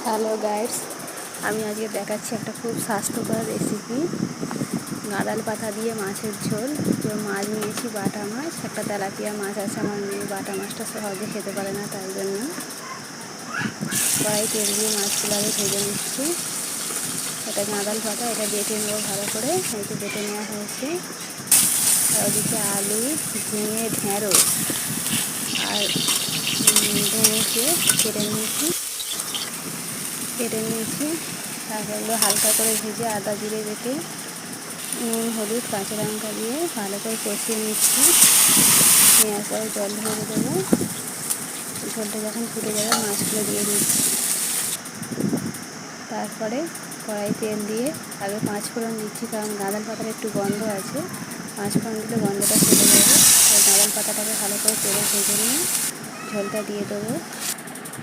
Hello guys, আমি আজকে দেখাচ্ছি একটা খুব স্বাস্থ্যকর রেসিপি। গাঁদাল পাতা দিয়ে মাছের ঝোল। তো মাছ নিয়েছি, বাটা মাছ, একটা তেলাপিয়া মাছ আছে। আমার মেয়ে বাটা মাছটা সহজে খেতে পারে না, তাই জন্য কড়াই তেল দিয়ে মাছগুলো আগে ভেজে নিচ্ছি। এটা গাঁদাল পাতা, এটা বেটে নেবো ভালো করে। এই যে বেটে নেওয়া হয়েছে। আর ওদিকে আলু, ঝিঙে, ঢেঁড়স আর ধনেকে কেটে নিয়েছি। তারপর এগুলো হালকা করে ভেজে আদা জিরে বেটে নুন হলুদ কাঁচা লঙ্কা দিয়ে ভালো করে কষিয়ে নিচ্ছি। নেওয়ার পরে জল ঢেলে দেবো। ঝোলটা যখন ফুটে যাবে মাছগুলো দিয়ে দিচ্ছি। তারপরে কড়াই তেল দিয়ে আগে 5 ফোড়ন দিচ্ছি, কারণ গাঁদাল পাতার একটু গন্ধ আছে। 5 ফোড়ন দিলে গন্ধটা চলে যাবে। তাই গাঁদাল পাতাটাকে ভালো করে তেলে ভেজে নিয়ে ঝোলটা দিয়ে দেবো।